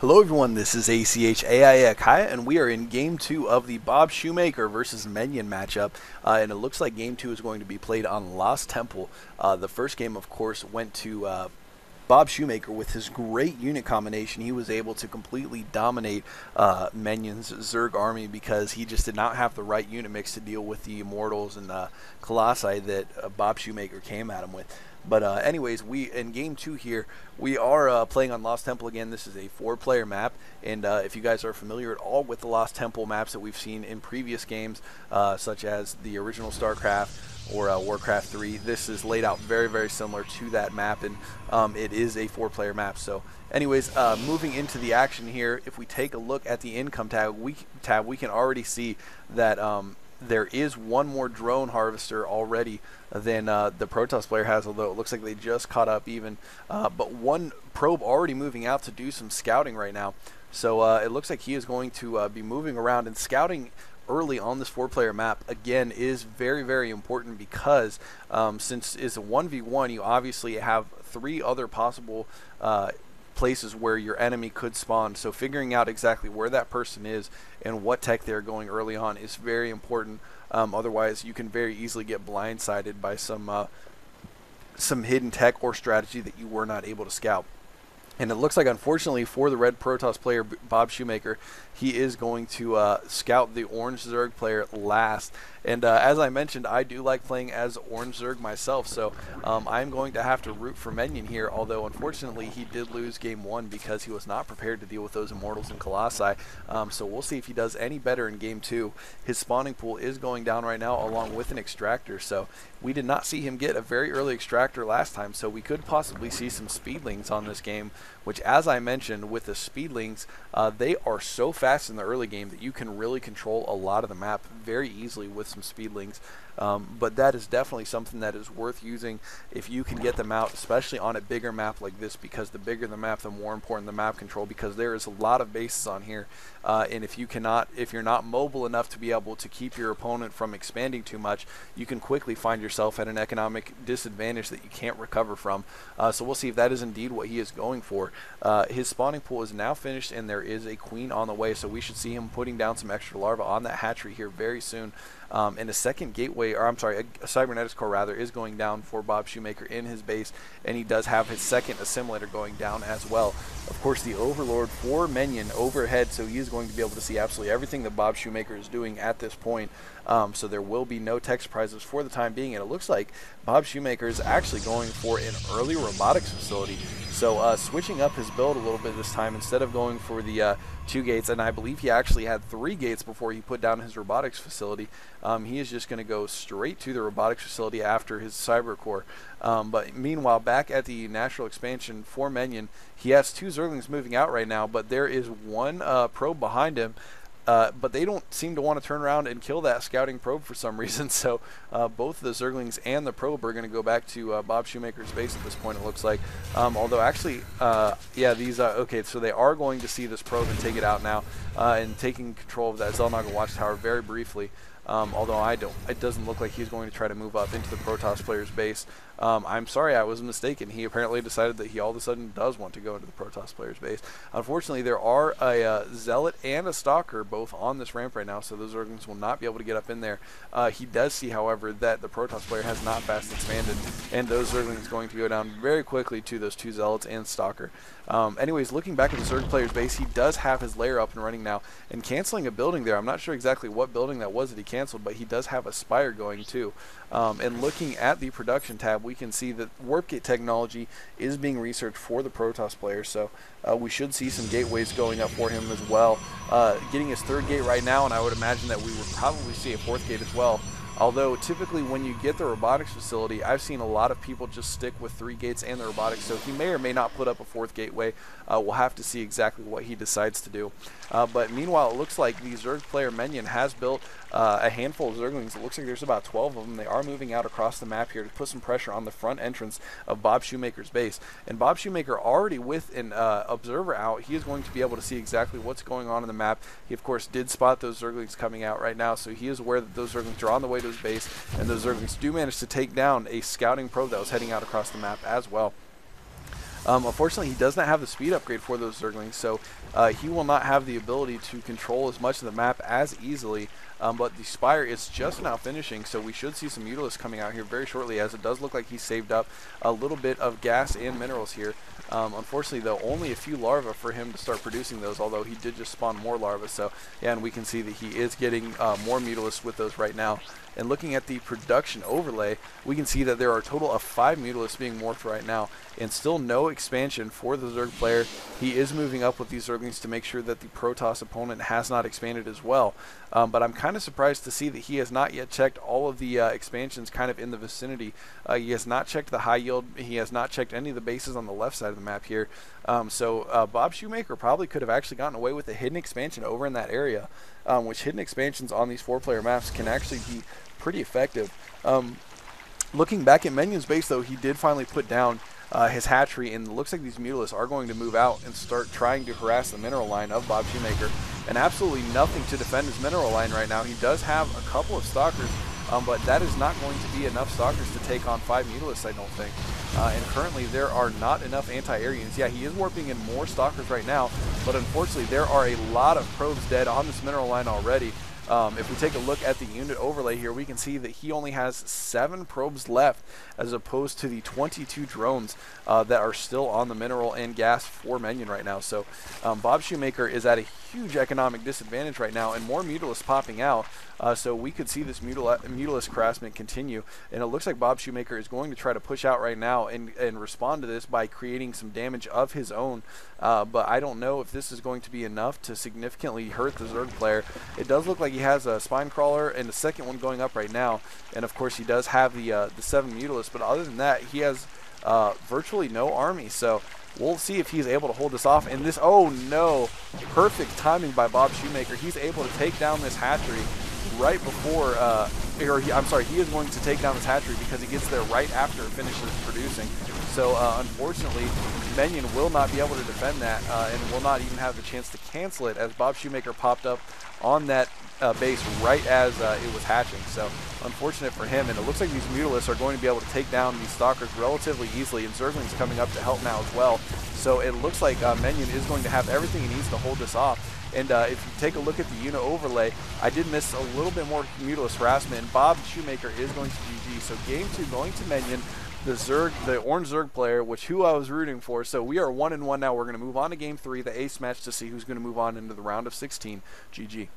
Hello everyone, this is ACHAIAKaya, and we are in Game 2 of the Bob Shoemaker versus Menion matchup, and it looks like Game 2 is going to be played on Lost Temple. The first game, of course, went to Bob Shoemaker. With his great unit combination, he was able to completely dominate Menion's Zerg army because he just did not have the right unit mix to deal with the Immortals and Colossi that Bob Shoemaker came at him with. But anyways, we in Game 2 here, we are playing on Lost Temple again. This is a 4-player map, and if you guys are familiar at all with the Lost Temple maps that we've seen in previous games, such as the original StarCraft or Warcraft 3, this is laid out very, very similar to that map, and it is a 4-player map. So anyways, moving into the action here, if we take a look at the income tab, we can already see that there is one more drone harvester already than the Protoss player has, although it looks like they just caught up even. But one probe already moving out to do some scouting right now. So it looks like he is going to be moving around, and scouting early on this 4-player map again is very, very important because since it's a 1v1, you obviously have 3 other possible places where your enemy could spawn. So figuring out exactly where that person is and what tech they're going early on is very important. Otherwise, you can very easily get blindsided by some hidden tech or strategy that you were not able to scout. And it looks like, unfortunately, for the red Protoss player, Bob Shoemaker, he is going to scout the orange Zerg player last. And as I mentioned, I do like playing as orange Zerg myself, so I'm going to have to root for Menion here, although unfortunately he did lose Game 1 because he was not prepared to deal with those Immortals and Colossi. So we'll see if he does any better in Game 2. His spawning pool is going down right now along with an extractor, so we did not see him get a very early extractor last time, so we could possibly see some speedlings on this game, which, as I mentioned, with the speedlings, they are so fast in the early game that you can really control a lot of the map very easily with some speedlings. But that is definitely something that is worth using if you can get them out, especially on a bigger map like this, because the bigger the map, the more important the map control, because there is a lot of bases on here, and if you're not mobile enough to be able to keep your opponent from expanding too much, you can quickly find yourself at an economic disadvantage that you can't recover from. So we'll see if that is indeed what he is going for. His spawning pool is now finished, and there is a queen on the way, so we should see him putting down some extra larvae on that hatchery here very soon. And a second gateway, or I'm sorry, a cybernetics core rather, is going down for Bob Shoemaker in his base, and he does have his second assimilator going down as well. Of course, the Overlord for Menion overhead, so he is going to be able to see absolutely everything that Bob Shoemaker is doing at this point. So there will be no tech surprises for the time being, and it looks like Bob Shoemaker is actually going for an early robotics facility. So switching up his build a little bit this time, instead of going for the 2 gates, and I believe he actually had 3 gates before he put down his robotics facility. He is just going to go straight to the robotics facility after his cyber core. But meanwhile, back at the natural expansion for Menion, he has 2 Zerglings moving out right now, but there is one probe behind him. But they don't seem to want to turn around and kill that scouting probe for some reason, so both the Zerglings and the probe are going to go back to Bob Shoemaker's base at this point, it looks like. Although actually, yeah, these, okay, so they are going to see this probe and take it out now, and taking control of that xel'naga watchtower very briefly. Although it doesn't look like he's going to try to move up into the Protoss player's base. I'm sorry, I was mistaken. He apparently decided that he all of a sudden does want to go into the Protoss player's base. Unfortunately, there are a Zealot and a Stalker both on this ramp right now, so those Zerglings will not be able to get up in there. He does see, however, that the Protoss player has not fast expanded, and those Zerglings going to go down very quickly to those 2 Zealots and Stalker. Anyways, looking back at the Zerg player's base, he does have his lair up and running now, and canceling a building there. I'm not sure exactly what building that was that he canceled, but he does have a spire going too. And looking at the production tab, we can see that warp gate technology is being researched for the Protoss player, so we should see some gateways going up for him as well. Getting his 3rd gate right now, and I would imagine that we would probably see a 4th gate as well. Although typically when you get the robotics facility, I've seen a lot of people just stick with 3 gates and the robotics, so he may or may not put up a 4th gateway. We'll have to see exactly what he decides to do. But meanwhile, it looks like the Zerg player Menion has built a handful of Zerglings. It looks like there's about 12 of them. They are moving out across the map here to put some pressure on the front entrance of Bob Shoemaker's base. And Bob Shoemaker, already with an observer out, he is going to be able to see exactly what's going on in the map. He, of course, did spot those Zerglings coming out right now, so he is aware that those Zerglings are on the way to his base, and those Zerglings do manage to take down a scouting probe that was heading out across the map as well. Unfortunately, he does not have the speed upgrade for those Zerglings, so he will not have the ability to control as much of the map as easily. But the Spire is just now finishing, so we should see some Mutalisks coming out here very shortly, as it does look like he saved up a little bit of gas and minerals here. Unfortunately, though, only a few larvae for him to start producing those, although he did just spawn more larvae. So, yeah, and we can see that he is getting more Mutalisks with those right now. And looking at the production overlay, we can see that there are a total of 5 Mutalisks being morphed right now, and still no expansion for the Zerg player. He is moving up with these Zerglings to make sure that the Protoss opponent has not expanded as well. But I'm kind of surprised to see that he has not yet checked all of the expansions kind of in the vicinity. He has not checked the high yield. He has not checked any of the bases on the left side of the map here. So Bob Shoemaker probably could have actually gotten away with a hidden expansion over in that area, which hidden expansions on these 4-player maps can actually be pretty effective. Looking back at Menion's base, though, he did finally put down his hatchery, and it looks like these Mutalisks are going to move out and start trying to harass the mineral line of Bob Shoemaker. And absolutely nothing to defend his mineral line right now. He does have a couple of stalkers, but that is not going to be enough stalkers to take on 5 Mutalisks, I don't think. And currently there are not enough anti-air units. Yeah, he is warping in more stalkers right now, but unfortunately there are a lot of probes dead on this mineral line already. If we take a look at the unit overlay here, we can see that he only has 7 probes left, as opposed to the 22 drones that are still on the mineral and gas for Menion right now. So Bob Shoemaker is at a huge economic disadvantage right now, and more Mutalisks popping out. So we could see this Mutalisk harassment continue, and it looks like Bob Shoemaker is going to try to push out right now and respond to this by creating some damage of his own. But I don't know if this is going to be enough to significantly hurt the Zerg player. It does look like he has a spine crawler and a second one going up right now, and of course he does have the 7 Mutalisks, but other than that he has virtually no army. So we'll see if he's able to hold this off. And this, oh no, perfect timing by Bob Shoemaker. He's able to take down this hatchery right before, I'm sorry, he is going to take down this hatchery because he gets there right after it finishes producing. So unfortunately, Menion will not be able to defend that and will not even have the chance to cancel it, as Bob Shoemaker popped up on that base right as it was hatching. So unfortunate for him, and it looks like these Mutalisks are going to be able to take down these Stalkers relatively easily, and Zergling's coming up to help now as well. So it looks like Menion is going to have everything he needs to hold this off. And if you take a look at the unit overlay, I did miss a little bit more Mutalisk harassment, and Bob Shoemaker is going to GG. So game 2 going to Menion, the orange Zerg player, who I was rooting for. So we are 1-1 now. We're going to move on to game 3, the ace match, to see who's going to move on into the round of 16. GG.